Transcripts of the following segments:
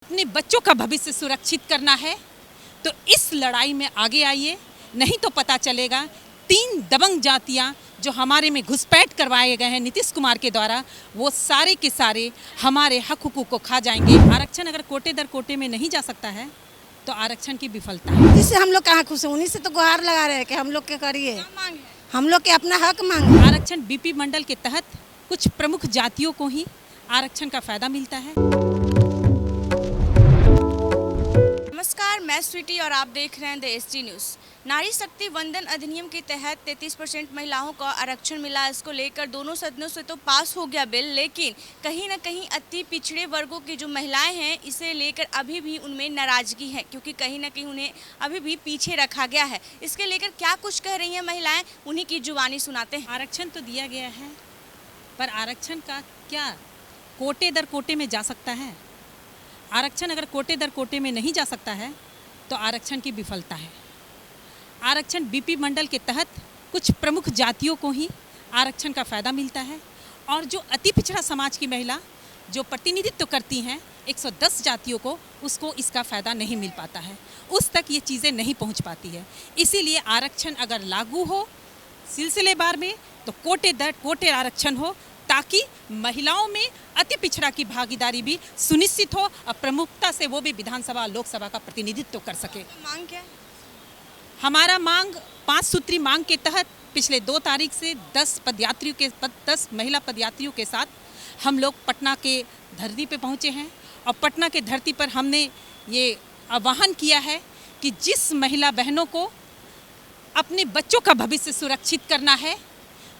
अपने बच्चों का भविष्य सुरक्षित करना है तो इस लड़ाई में आगे आइए, नहीं तो पता चलेगा 3 दबंग जातियां जो हमारे में घुसपैठ करवाए गए हैं नीतीश कुमार के द्वारा, वो सारे के सारे हमारे हक हुकूक को खा जाएंगे। आरक्षण अगर कोटे दर कोटे में नहीं जा सकता है तो आरक्षण की विफलता है। जिससे हम लोग कहाँ खुश हैं, उन्हीं से तो गुहार लगा रहे हैं कि हम लोग के करिए, हम लोग के अपना हक मांगे। आरक्षण बीपी मंडल के तहत कुछ प्रमुख जातियों को ही आरक्षण का फायदा मिलता है। नमस्कार, मैं स्वीटी और आप देख रहे हैं द एसटी न्यूज़। नारी शक्ति वंदन अधिनियम के तहत 33% महिलाओं को आरक्षण मिला। इसको लेकर दोनों सदनों से तो पास हो गया बिल, लेकिन कहीं ना कहीं अति पिछड़े वर्गों की जो महिलाएं हैं, इसे लेकर अभी भी उनमें नाराजगी है, क्योंकि कहीं ना कहीं उन्हें अभी भी पीछे रखा गया है। इसके लेकर क्या कुछ कह रही हैं महिलाएं, उन्हीं की जुबानी सुनाते हैं। आरक्षण तो दिया गया है, पर आरक्षण का क्या कोटे दर कोटे में जा सकता है? आरक्षण अगर कोटे दर कोटे में नहीं जा सकता है तो आरक्षण की विफलता है। आरक्षण बीपी मंडल के तहत कुछ प्रमुख जातियों को ही आरक्षण का फ़ायदा मिलता है, और जो अति पिछड़ा समाज की महिला जो प्रतिनिधित्व करती हैं 110 जातियों को, उसको इसका फ़ायदा नहीं मिल पाता है, उस तक ये चीज़ें नहीं पहुंच पाती है। इसीलिए आरक्षण अगर लागू हो सिलसिलेवार में तो कोटे दर कोटे आरक्षण हो, ताकि महिलाओं में अति पिछड़ा की भागीदारी भी सुनिश्चित हो और प्रमुखता से वो भी विधानसभा लोकसभा का प्रतिनिधित्व कर सके। मांग क्या है? हमारा मांग 5 सूत्री मांग के तहत पिछले 2 तारीख से 10 महिला पदयात्रियों के साथ हम लोग पटना के धरती पे पहुँचे हैं, और पटना के धरती पर हमने ये आह्वान किया है कि जिस महिला बहनों को अपने बच्चों का भविष्य सुरक्षित करना है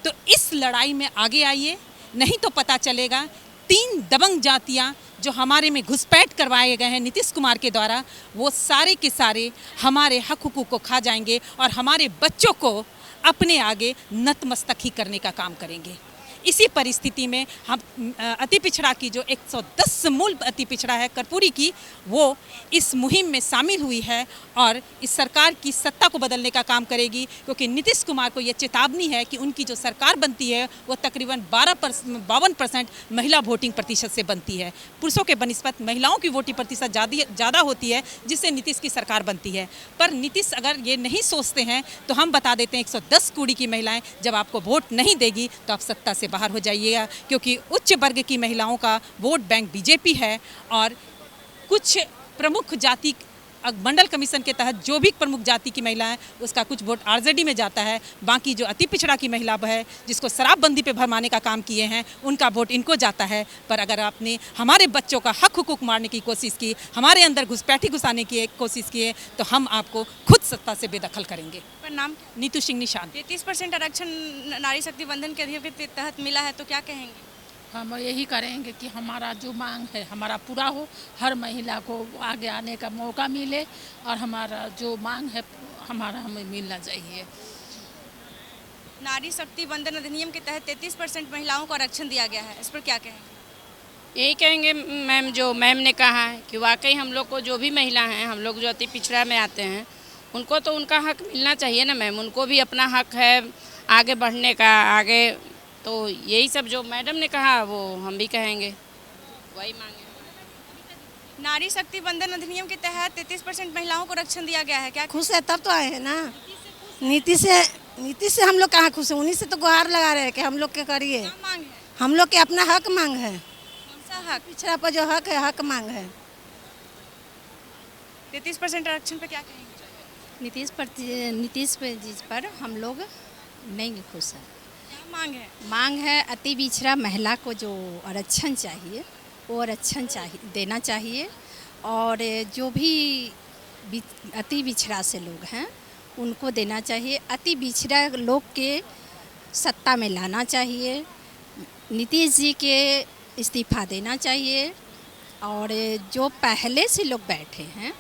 तो इस लड़ाई में आगे आइए, नहीं तो पता चलेगा 3 दबंग जातियां जो हमारे में घुसपैठ करवाए गए हैं नीतीश कुमार के द्वारा, वो सारे के सारे हमारे हक हुकूक को खा जाएंगे और हमारे बच्चों को अपने आगे नतमस्तक ही करने का काम करेंगे। इसी परिस्थिति में हम अति पिछड़ा की जो 110 मूल अति पिछड़ा है कर्पूरी की, वो इस मुहिम में शामिल हुई है और इस सरकार की सत्ता को बदलने का काम करेगी, क्योंकि नीतीश कुमार को ये चेतावनी है कि उनकी जो सरकार बनती है वो तकरीबन 52% महिला वोटिंग प्रतिशत से बनती है। पुरुषों के बनिस्बत महिलाओं की वोटिंग प्रतिशत ज़्यादा होती है, जिससे नीतीश की सरकार बनती है। पर नीतीश अगर ये नहीं सोचते हैं तो हम बता देते हैं 110 कुड़ी की महिलाएँ जब आपको वोट नहीं देगी तो आप सत्ता से बाहर हो जाइएगा, क्योंकि उच्च वर्ग की महिलाओं का वोट बैंक बीजेपी है, और कुछ प्रमुख जाति मंडल कमीशन के तहत जो भी प्रमुख जाति की महिला है उसका कुछ वोट आरजेडी में जाता है। बाकी जो अति पिछड़ा की महिला है जिसको शराबबंदी पे भरमाने का काम किए हैं, उनका वोट इनको जाता है। पर अगर आपने हमारे बच्चों का हक हुकूक मारने की कोशिश की, हमारे अंदर घुसपैठी घुसाने की कोशिश की, तो हम आपको खुद सत्ता से बेदखल करेंगे। पर नाम नीतू सिंह निशान। 33% आरक्षण नारी शक्ति वंदन के अधिनियम के तहत मिला है, तो क्या कहेंगे? हम यही करेंगे कि हमारा जो मांग है हमारा पूरा हो, हर महिला को आगे आने का मौका मिले, और हमारा जो मांग है हमारा हमें मिलना चाहिए। नारी शक्ति वंदन अधिनियम के तहत 33% महिलाओं को आरक्षण दिया गया है, इस पर क्या कहेंगे? यही कहेंगे मैम, जो मैम ने कहा है कि वाकई हम लोग को जो भी महिला हैं, हम लोग जो अति पिछड़ा में आते हैं, उनको तो उनका हक मिलना चाहिए ना मैम। उनको भी अपना हक है आगे बढ़ने का, आगे तो यही सब जो मैडम ने कहा वो हम भी कहेंगे, वही मांगे। नारी शक्ति वंदन अधिनियम के तहत 33% महिलाओं को आरक्षण दिया गया है, क्या खुश है तब तो आए हैं ना। नीति से हम लोग कहाँ खुश हैं, उन्हीं से तो गुहार लगा रहे हैं कि हम लोग के करिए, मांग है? हम लोग के अपना हक मांग है। कौन सा हक? पिछड़ा पर जो हक है, हक मांग है। 33% आरक्षण पे क्या कहेंगे? नीतीश जी पर हम लोग नहीं खुश हैं। क्या मांग है? मांग है अति पिछड़ा महिला को जो आरक्षण चाहिए वो आरक्षण देना चाहिए, और जो भी अति पिछड़ा से लोग हैं उनको देना चाहिए। अति पिछड़ा लोग के सत्ता में लाना चाहिए, नीतीश जी के इस्तीफा देना चाहिए, और जो पहले से लोग बैठे हैं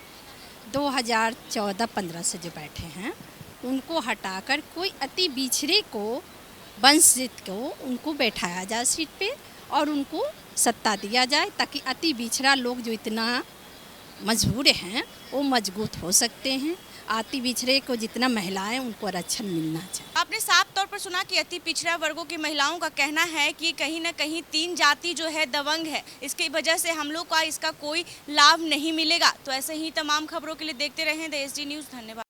2014-15 से जो बैठे हैं उनको हटाकर कोई अति पिछड़े को, वंचित को उनको बैठाया जाए सीट पे और उनको सत्ता दिया जाए, ताकि अति पिछड़ा लोग जो इतना मजबूर हैं वो मजबूत हो सकते हैं। अति पिछड़े को जितना महिलाएं उनको आरक्षण मिलना चाहिए। आपने साफ तौर पर सुना कि अति पिछड़ा वर्गों की महिलाओं का कहना है कि कहीं ना कहीं 3 जाति जो है दबंग है, इसकी वजह से हम लोग का इसका कोई लाभ नहीं मिलेगा। तो ऐसे ही तमाम खबरों के लिए देखते रहें द एसडी न्यूज़। धन्यवाद।